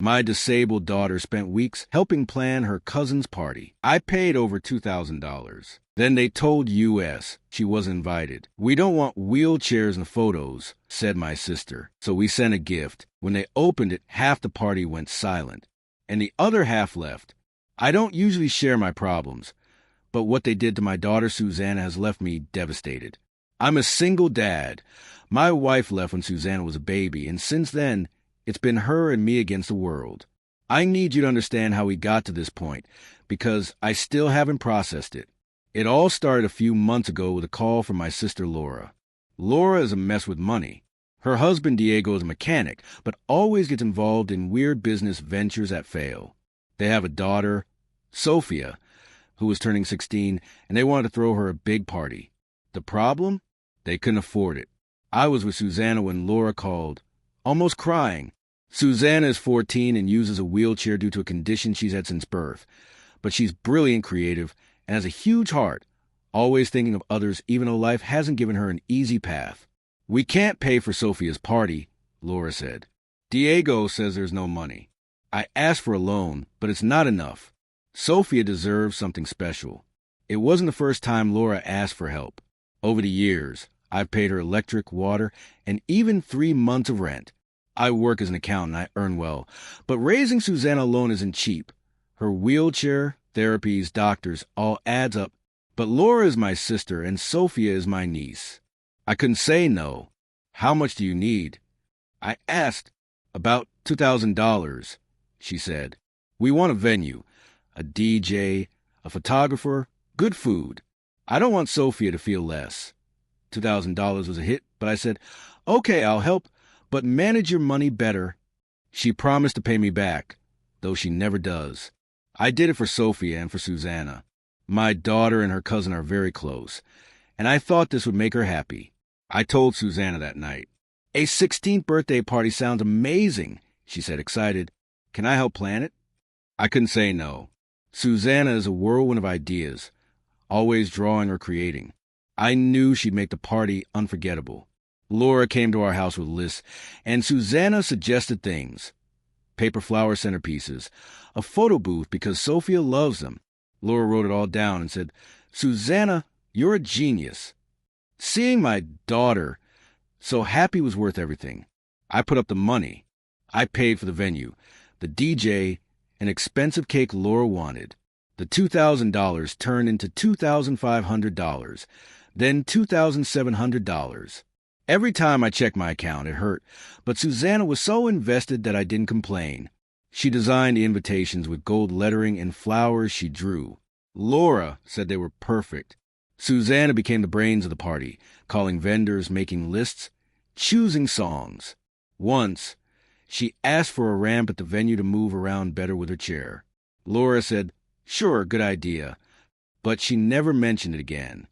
My disabled daughter spent weeks helping plan her cousin's party. I paid over $2,000. Then they told us she wasn't invited. We don't want wheelchairs in the photos, said my sister. So we sent a gift. When they opened it, half the party went silent, and the other half left. I don't usually share my problems, but what they did to my daughter Susanna has left me devastated. I'm a single dad. My wife left when Susanna was a baby, and since then, it's been her and me against the world. I need you to understand how we got to this point, because I still haven't processed it. It all started a few months ago with a call from my sister Laura. Laura is a mess with money. Her husband Diego is a mechanic, but always gets involved in weird business ventures that fail. They have a daughter, Sophia, who was turning 16, and they wanted to throw her a big party. The problem? They couldn't afford it. I was with Susanna when Laura called, almost crying. Susanna is 14 and uses a wheelchair due to a condition she's had since birth. But she's brilliant, creative, and has a huge heart, always thinking of others even though life hasn't given her an easy path. We can't pay for Sophia's party, Laura said. Diego says there's no money. I asked for a loan, but it's not enough. Sophia deserves something special. It wasn't the first time Laura asked for help. Over the years, I've paid her electric, water, and even 3 months of rent. I work as an accountant, I earn well, but raising Susanna alone isn't cheap. Her wheelchair, therapies, doctors, all adds up. But Laura is my sister and Sophia is my niece. I couldn't say no. How much do you need? I asked. About $2,000, she said. We want a venue, a DJ, a photographer, good food. I don't want Sophia to feel less. $2,000 was a hit, but I said, okay, I'll help, but manage your money better. She promised to pay me back, though she never does. I did it for Sophia and for Susanna. My daughter and her cousin are very close, and I thought this would make her happy. I told Susanna that night. A 16th birthday party sounds amazing, she said, excited. Can I help plan it? I couldn't say no. Susanna is a whirlwind of ideas, always drawing or creating. I knew she'd make the party unforgettable. Laura came to our house with lists, and Susanna suggested things. Paper flower centerpieces, a photo booth because Sophia loves them. Laura wrote it all down and said, Susanna, you're a genius. Seeing my daughter so happy was worth everything. I put up the money. I paid for the venue, the DJ, an expensive cake Laura wanted. The $2,000 turned into $2,500, then $2,700. Every time I checked my account, it hurt, but Susanna was so invested that I didn't complain. She designed the invitations with gold lettering and flowers she drew. Laura said they were perfect. Susanna became the brains of the party, calling vendors, making lists, choosing songs. Once, she asked for a ramp at the venue to move around better with her chair. Laura said, sure, good idea, but she never mentioned it again.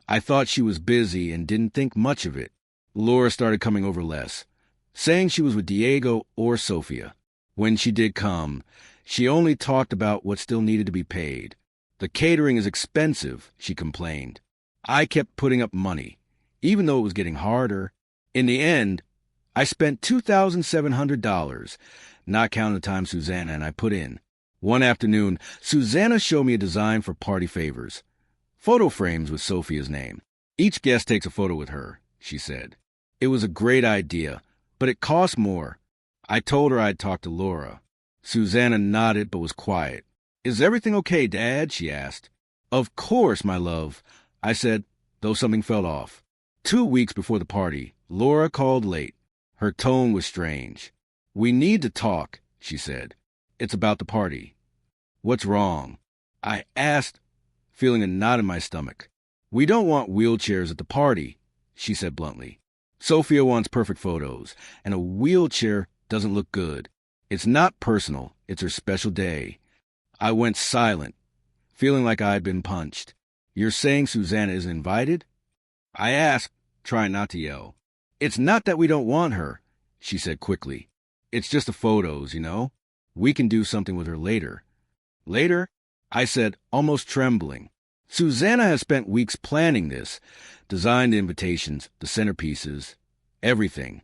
I thought she was busy and didn't think much of it. Laura started coming over less, saying she was with Diego or Sophia. When she did come, she only talked about what still needed to be paid. The catering is expensive, she complained. I kept putting up money, even though it was getting harder. In the end, I spent $2,700, not counting the time Susanna and I put in. One afternoon, Susanna showed me a design for party favors. Photo frames with Sophia's name. Each guest takes a photo with her, she said. It was a great idea, but it cost more. I told her I'd talk to Laura. Susanna nodded but was quiet. Is everything okay, Dad? She asked. Of course, my love, I said, though something fell off. 2 weeks before the party, Laura called late. Her tone was strange. We need to talk, she said. It's about the party. What's wrong? I asked, feeling a knot in my stomach. We don't want wheelchairs at the party, she said bluntly. Sophia wants perfect photos, and a wheelchair doesn't look good. It's not personal, it's her special day. I went silent, feeling like I'd been punched. You're saying Susanna isn't invited? I asked, trying not to yell. It's not that we don't want her, she said quickly. It's just the photos, you know? We can do something with her later. Later? I said, almost trembling. Susanna has spent weeks planning this, designed the invitations, the centerpieces, everything.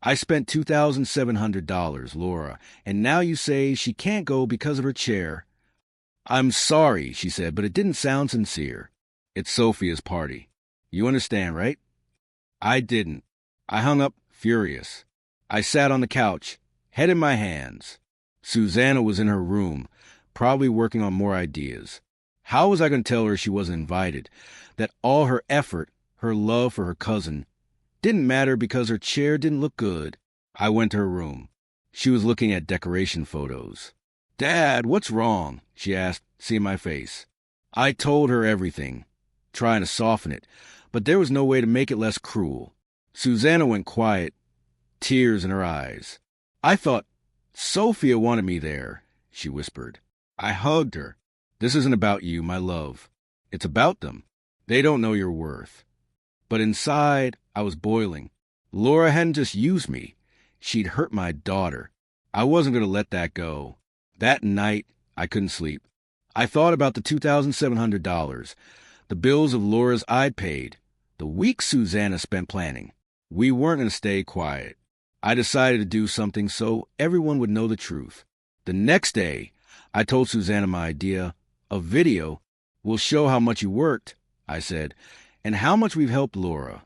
I spent $2,700, Laura, and now you say she can't go because of her chair. I'm sorry, she said, but it didn't sound sincere. It's Sophia's party. You understand, right? I didn't. I hung up, furious. I sat on the couch, head in my hands. Susanna was in her room, probably working on more ideas. How was I going to tell her she wasn't invited, that all her effort, her love for her cousin, didn't matter because her chair didn't look good? I went to her room. She was looking at decoration photos. Dad, what's wrong? She asked, seeing my face. I told her everything, trying to soften it, but there was no way to make it less cruel. Susanna went quiet, tears in her eyes. I thought Sophia wanted me there, she whispered. I hugged her. This isn't about you, my love. It's about them. They don't know your worth. But inside, I was boiling. Laura hadn't just used me. She'd hurt my daughter. I wasn't going to let that go. That night, I couldn't sleep. I thought about the $2,700, the bills of Laura's I'd paid, the weeks Susanna spent planning. We weren't going to stay quiet. I decided to do something so everyone would know the truth. The next day, I told Susanna my idea. A video will show how much you worked, I said, and how much we've helped Laura.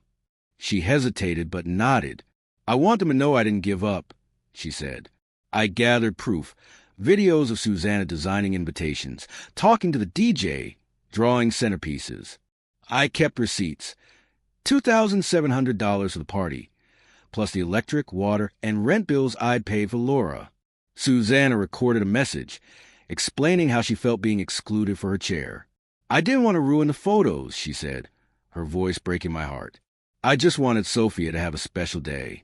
She hesitated but nodded. I want them to know I didn't give up, she said. I gathered proof, videos of Susanna designing invitations, talking to the DJ, drawing centerpieces. I kept receipts. $2,700 for the party, plus the electric, water, and rent bills I'd paid for Laura. Susanna recorded a message, explaining how she felt being excluded for her chair. I didn't want to ruin the photos, she said, her voice breaking my heart. I just wanted Sophia to have a special day.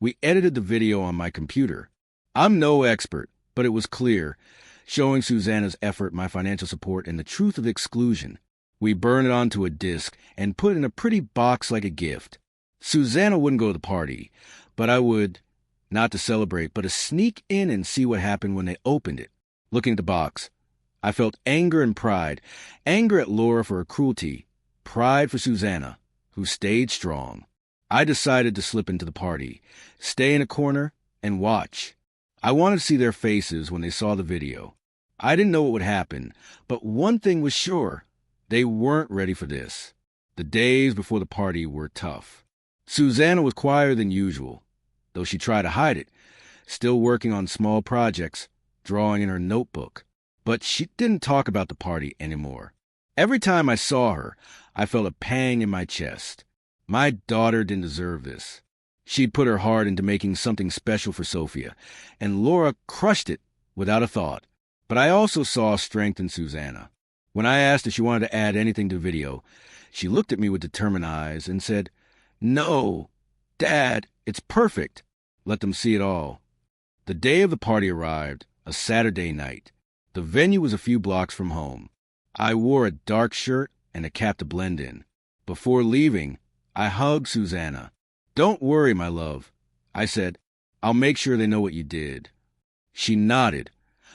We edited the video on my computer. I'm no expert, but it was clear, showing Susanna's effort, my financial support, and the truth of exclusion. We burned it onto a disc and put it in a pretty box like a gift. Susanna wouldn't go to the party, but I would, not to celebrate, but to sneak in and see what happened when they opened it. Looking at the box, I felt anger and pride. Anger at Laura for her cruelty, pride for Susanna, who stayed strong. I decided to slip into the party, stay in a corner, and watch. I wanted to see their faces when they saw the video. I didn't know what would happen, but one thing was sure. They weren't ready for this. The days before the party were tough. Susanna was quieter than usual, though she tried to hide it, still working on small projects, drawing in her notebook. But she didn't talk about the party anymore. Every time I saw her, I felt a pang in my chest. My daughter didn't deserve this. She'd put her heart into making something special for Sophia, and Laura crushed it without a thought. But I also saw strength in Susanna. When I asked if she wanted to add anything to the video, she looked at me with determined eyes and said, "No, Dad, it's perfect. Let them see it all." The day of the party arrived, a Saturday night. The venue was a few blocks from home. I wore a dark shirt and a cap to blend in. Before leaving, I hugged Susanna. "Don't worry, my love," I said. "I'll make sure they know what you did." She nodded,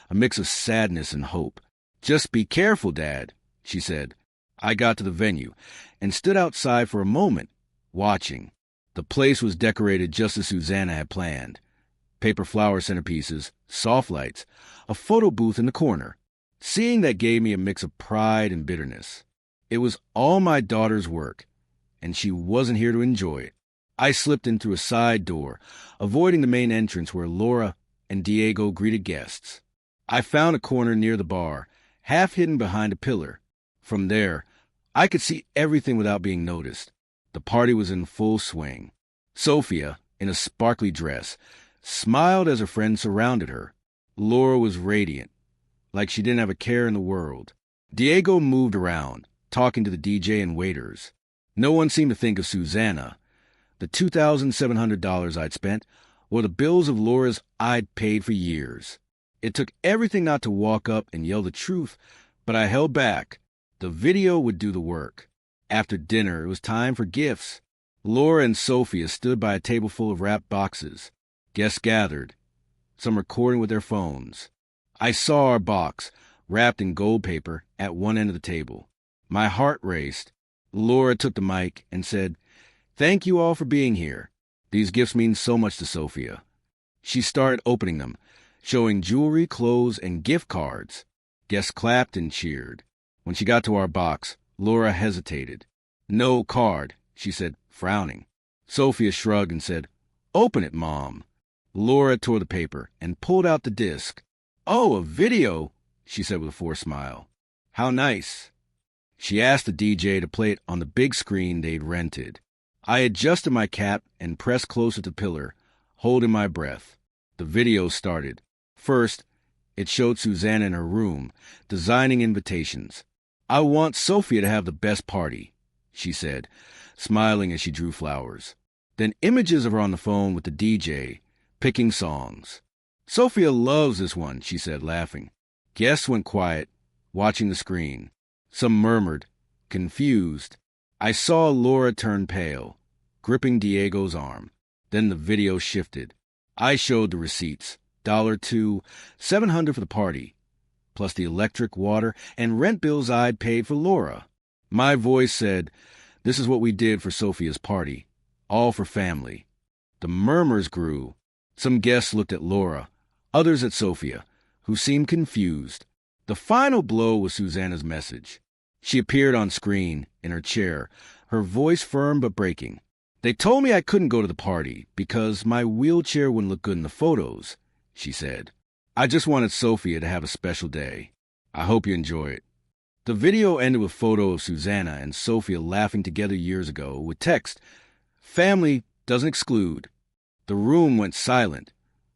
a mix of sadness and hope. "Just be careful, Dad," she said. I got to the venue and stood outside for a moment, watching. The place was decorated just as Susanna had planned. Paper flower centerpieces, soft lights, a photo booth in the corner. Seeing that gave me a mix of pride and bitterness. It was all my daughter's work, and she wasn't here to enjoy it. I slipped in through a side door, avoiding the main entrance where Laura and Diego greeted guests. I found a corner near the bar, half hidden behind a pillar. From there, I could see everything without being noticed. The party was in full swing. Sophia, in a sparkly dress, smiled as her friends surrounded her. Laura was radiant, like she didn't have a care in the world. Diego moved around, talking to the DJ and waiters. No one seemed to think of Susanna, the $2,700 I'd spent, or the bills of Laura's I'd paid for years. It took everything not to walk up and yell the truth, but I held back. The video would do the work. After dinner, it was time for gifts. Laura and Sophia stood by a table full of wrapped boxes. Guests gathered, some recording with their phones. I saw our box, wrapped in gold paper, at one end of the table. My heart raced. Laura took the mic and said, "Thank you all for being here. These gifts mean so much to Sophia. She started opening them, showing jewelry, clothes, and gift cards. Guests clapped and cheered. When she got to our box, Laura hesitated. "No card," she said, frowning. Sophia shrugged and said, "Open it, Mom." Laura tore the paper and pulled out the disc. "Oh, a video," she said with a forced smile. "How nice." She asked the DJ to play it on the big screen they'd rented. I adjusted my cap and pressed closer to the pillar, holding my breath. The video started. First, it showed Susanna in her room, designing invitations. "I want Sophia to have the best party," she said, smiling as she drew flowers. Then images of her on the phone with the DJ, picking songs. "Sophia loves this one," she said, laughing. Guests went quiet, watching the screen. Some murmured, confused. I saw Laura turn pale, gripping Diego's arm. Then the video shifted. I showed the receipts. $2, $700 for the party, plus the electric, water, and rent bills I'd paid for Laura. My voice said, "This is what we did for Sophia's party. All for family." The murmurs grew. Some guests looked at Laura, others at Sophia, who seemed confused. The final blow was Susanna's message. She appeared on screen, in her chair, her voice firm but breaking. "They told me I couldn't go to the party because my wheelchair wouldn't look good in the photos," she said. "I just wanted Sophia to have a special day. I hope you enjoy it." The video ended with a photo of Susanna and Sophia laughing together years ago with text, "Family doesn't exclude." The room went silent,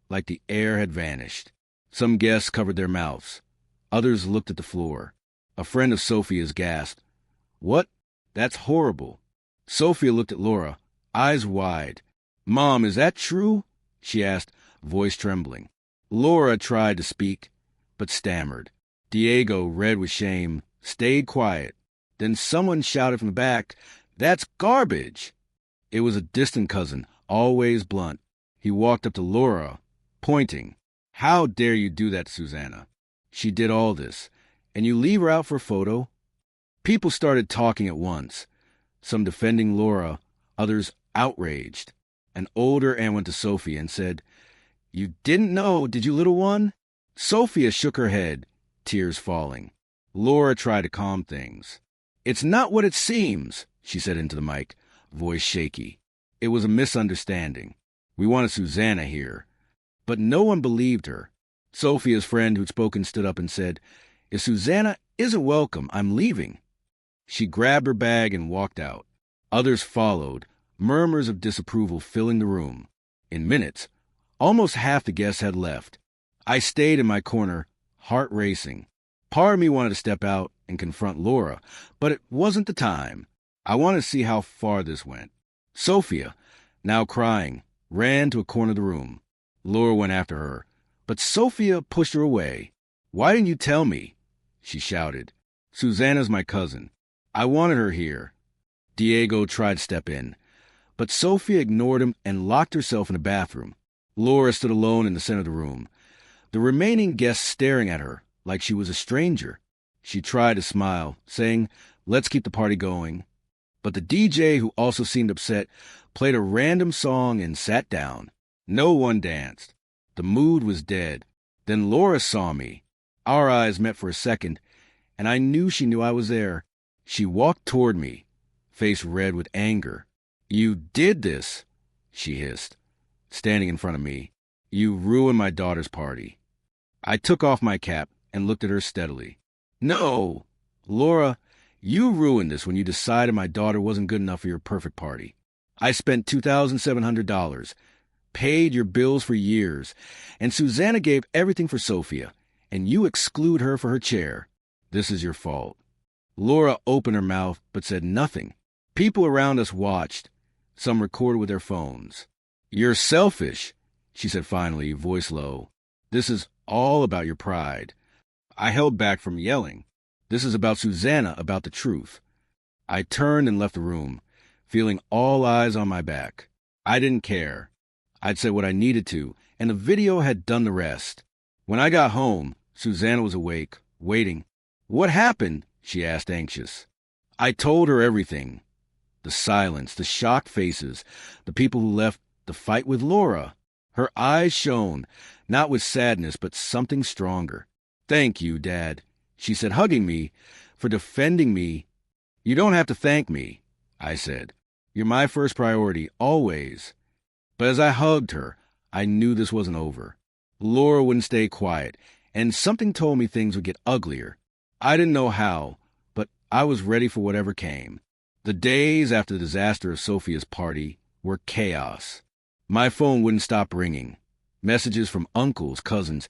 like the air had vanished. Some guests covered their mouths. Others looked at the floor. A friend of Sophia's gasped, "What? That's horrible." Sophia looked at Laura, eyes wide. "Mom, is that true?" she asked, voice trembling. Laura tried to speak, but stammered. Diego, red with shame, stayed quiet. Then someone shouted from the back, "That's garbage!" It was a distant cousin, always blunt. He walked up to Laura, pointing. "How dare you do that to Susanna? She did all this, and you leave her out for a photo?" People started talking at once, some defending Laura, others outraged. An older aunt went to Sophia and said, "You didn't know, did you, little one?" Sophia shook her head, tears falling. Laura tried to calm things. "It's not what it seems," she said into the mic, voice shaky. "It was a misunderstanding. We wanted Susanna here." But no one believed her. Sophia's friend who'd spoken stood up and said, "If Susanna isn't welcome, I'm leaving." She grabbed her bag and walked out. Others followed, murmurs of disapproval filling the room. In minutes, almost half the guests had left. I stayed in my corner, heart racing. Part of me wanted to step out and confront Laura, but it wasn't the time. I wanted to see how far this went. Sophia, now crying, ran to a corner of the room. Laura went after her, but Sophia pushed her away. "Why didn't you tell me?" she shouted. "Susanna's my cousin. I wanted her here." Diego tried to step in, but Sophia ignored him and locked herself in the bathroom. Laura stood alone in the center of the room, the remaining guests staring at her like she was a stranger. She tried to smile, saying, "Let's keep the party going." But the DJ, who also seemed upset, played a random song and sat down. No one danced. The mood was dead. Then Laura saw me. Our eyes met for a second, and I knew she knew I was there. She walked toward me, face red with anger. "You did this," she hissed, standing in front of me. "You ruined my daughter's party." I took off my cap and looked at her steadily. "No, Laura, you ruined this when you decided my daughter wasn't good enough for your perfect party. I spent $2,700, paid your bills for years, and Susanna gave everything for Sophia, and you exclude her for her chair. This is your fault." Laura opened her mouth but said nothing. People around us watched. Some recorded with their phones. "You're selfish," she said finally, voice low. "This is all about your pride." I held back from yelling. "This is about Susanna, about the truth." I turned and left the room, feeling all eyes on my back. I didn't care. I'd said what I needed to, and the video had done the rest. When I got home, Susanna was awake, waiting. "What happened?" she asked, anxious. I told her everything. The silence, the shocked faces, the people who left The fight with Laura. Her eyes shone, not with sadness, but something stronger. Thank you, Dad, she said, hugging me, for defending me. You don't have to thank me, I said. You're my first priority, always. But as I hugged her, I knew this wasn't over. Laura wouldn't stay quiet, and something told me things would get uglier. I didn't know how, but I was ready for whatever came. The days after the disaster of Sophia's party were chaos. My phone wouldn't stop ringing. Messages from uncles, cousins,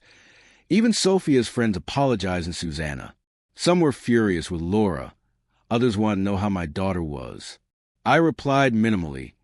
even Sophia's friends apologizing Susanna. Some were furious with Laura. Others wanted to know how my daughter was. I replied minimally,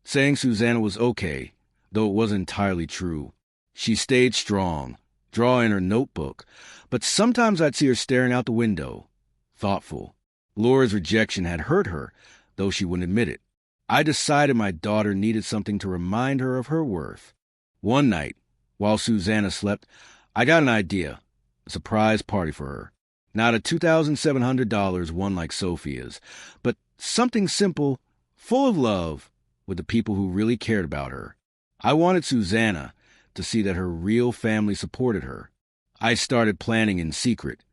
saying Susanna was okay, though it wasn't entirely true. She stayed strong, drawing her notebook, but sometimes I'd see her staring out the window, thoughtful. Laura's rejection had hurt her, though she wouldn't admit it. I decided my daughter needed something to remind her of her worth. One night, while Susanna slept, I got an idea, a surprise party for her. Not a $2,700 one like Sophia's, but something simple, full of love, with the people who really cared about her. I wanted Susanna to see that her real family supported her. I started planning in secret,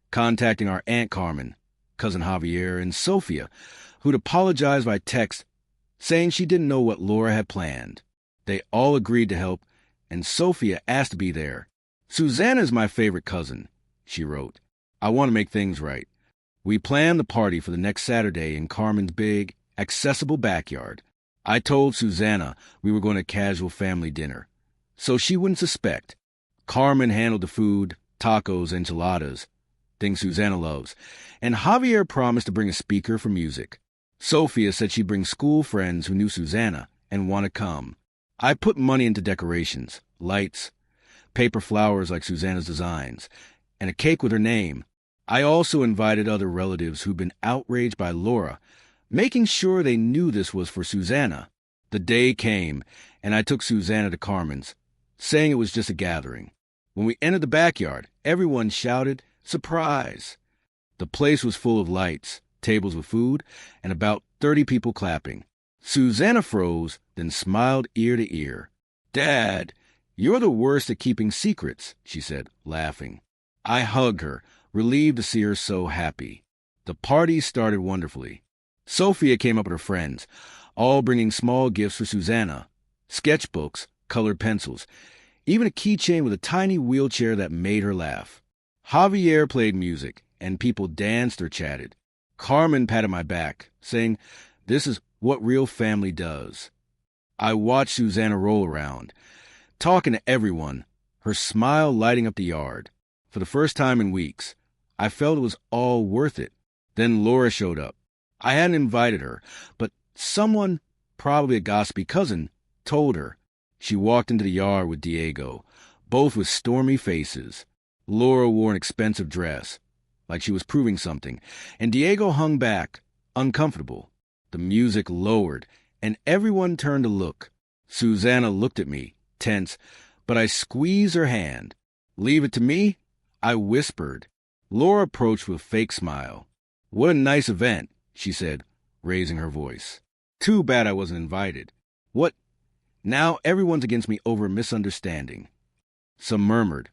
contacting our Aunt Carmen, Cousin Javier, and Sophia, who'd apologized by text, saying she didn't know what Laura had planned. They all agreed to help, and Sophia asked to be there. Susanna's my favorite cousin, she wrote. I want to make things right. We planned the party for the next Saturday in Carmen's big, accessible backyard. I told Susanna we were going to casual family dinner, so she wouldn't suspect. Carmen handled the food, tacos, enchiladas, things Susanna loves, and Javier promised to bring a speaker for music. Sophia said she'd bring school friends who knew Susanna and want to come. I put money into decorations, lights, paper flowers like Susanna's designs, and a cake with her name. I also invited other relatives who'd been outraged by Laura, making sure they knew this was for Susanna. The day came, and I took Susanna to Carmen's, saying it was just a gathering. When we entered the backyard, everyone shouted, "Surprise!" The place was full of lights, tables with food, and about 30 people clapping. Susanna froze, then smiled ear to ear. "Dad, you're the worst at keeping secrets," she said, laughing. I hugged her, relieved to see her so happy. The party started wonderfully. Sophia came up with her friends, all bringing small gifts for Susanna, sketchbooks, colored pencils, even a keychain with a tiny wheelchair that made her laugh. Javier played music, and people danced or chatted. Carmen patted my back, saying, "This is what real family does." I watched Susanna roll around, talking to everyone, her smile lighting up the yard. For the first time in weeks, I felt it was all worth it. Then Laura showed up. I hadn't invited her, but someone, probably a gossipy cousin, told her. She walked into the yard with Diego, both with stormy faces. Laura wore an expensive dress, like she was proving something, and Diego hung back, uncomfortable. The music lowered, and everyone turned to look. Susanna looked at me, tense, but I squeezed her hand. "Leave it to me," I whispered. Laura approached with a fake smile. "What a nice event," she said, raising her voice. "Too bad I wasn't invited." "What? Now everyone's against me over a misunderstanding." Some murmured.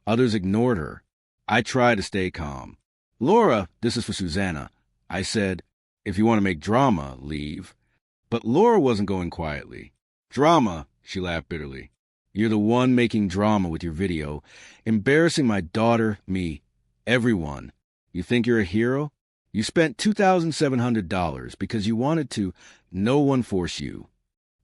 Others ignored her. I tried to stay calm. "Laura, this is for Susanna." I said, "If you want to make drama, leave." But Laura wasn't going quietly. "Drama," she laughed bitterly. "You're the one making drama with your video, embarrassing my daughter, me, everyone. You think you're a hero? You spent $2,700 because you wanted to. No one forced you."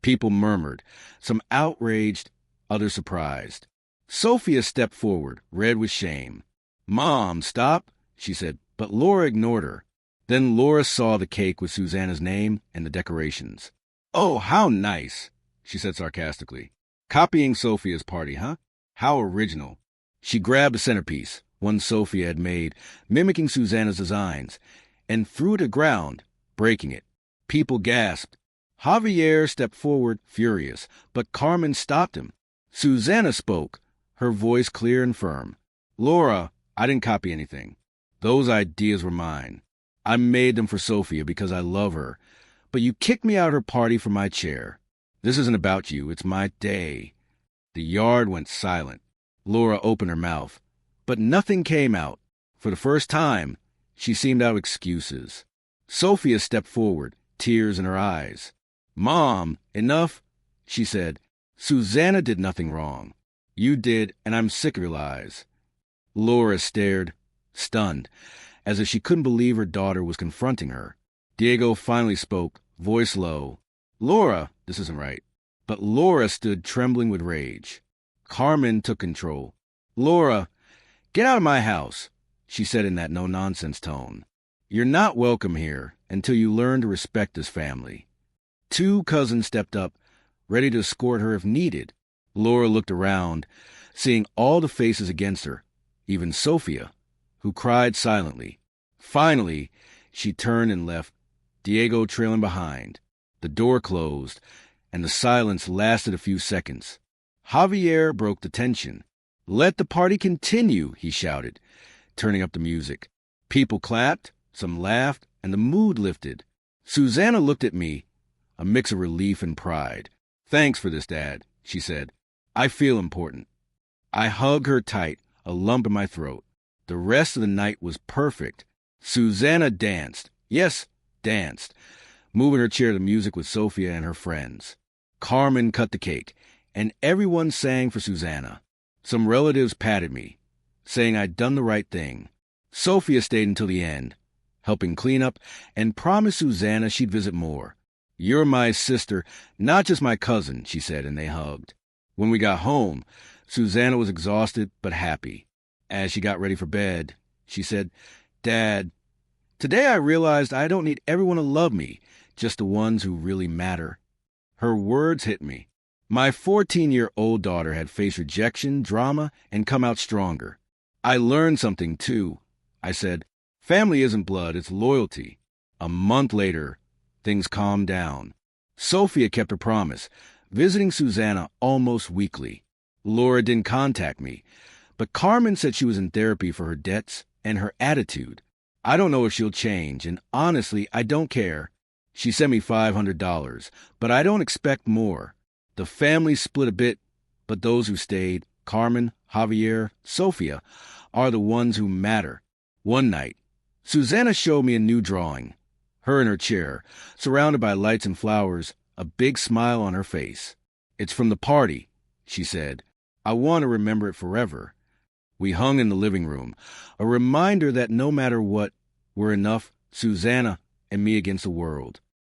People murmured, some outraged, others surprised. Sophia stepped forward, red with shame. "Mom, stop," she said, but Laura ignored her. Then Laura saw the cake with Susanna's name and the decorations. "Oh, how nice," she said sarcastically. "Copying Sophia's party, huh? How original." She grabbed a centerpiece, one Sophia had made, mimicking Susanna's designs, and threw it to the ground, breaking it. People gasped. Javier stepped forward, furious, but Carmen stopped him. Susanna spoke, her voice clear and firm. "Laura, I didn't copy anything. Those ideas were mine. I made them for Sophia because I love her. But you kicked me out of her party from my chair. This isn't about you. It's my day. The yard went silent. Laura opened her mouth, but nothing came out. For the first time, she seemed out of excuses. Sophia stepped forward, tears in her eyes. "Mom, enough," she said. "Susanna did nothing wrong. You did, and I'm sick of your lies." Laura stared, stunned, as if she couldn't believe her daughter was confronting her. Diego finally spoke, voice low. "Laura, this isn't right." But Laura stood trembling with rage. Carmen took control. "Laura, get out of my house," she said in that no-nonsense tone. "You're not welcome here until you learn to respect this family." Two cousins stepped up, ready to escort her if needed. Laura looked around, seeing all the faces against her, even Sophia, who cried silently. Finally, she turned and left, Diego trailing behind. The door closed, and the silence lasted a few seconds. Javier broke the tension. "Let the party continue," he shouted, turning up the music. People clapped, some laughed, and the mood lifted. Susanna looked at me, a mix of relief and pride. "Thanks for this, Dad," she said. "I feel important." I hugged her tight, a lump in my throat. The rest of the night was perfect. Susanna danced. Yes, danced, moving her chair to music with Sophia and her friends. Carmen cut the cake, and everyone sang for Susanna. Some relatives patted me, saying I'd done the right thing. Sophia stayed until the end, helping clean up, and promised Susanna she'd visit more. "You're my sister, not just my cousin," she said, and they hugged. When we got home, Susanna was exhausted but happy. As she got ready for bed, she said, "Dad, today I realized I don't need everyone to love me, just the ones who really matter." Her words hit me. My 14-year-old daughter had faced rejection, drama, and come out stronger. "I learned something, too," I said. "Family isn't blood, it's loyalty." A month later, things calmed down. Sophia kept her promise, visiting Susanna almost weekly. Laura didn't contact me, but Carmen said she was in therapy for her debts and her attitude. I don't know if she'll change, and honestly, I don't care. She sent me $500, but I don't expect more. The family split a bit, but those who stayed, Carmen, Javier, Sophia, are the ones who matter. One night, Susanna showed me a new drawing. Her in her chair, surrounded by lights and flowers, a big smile on her face. "It's from the party," she said. "I want to remember it forever." We hung in the living room, a reminder that no matter what, we're enough, Susanna and me against the world.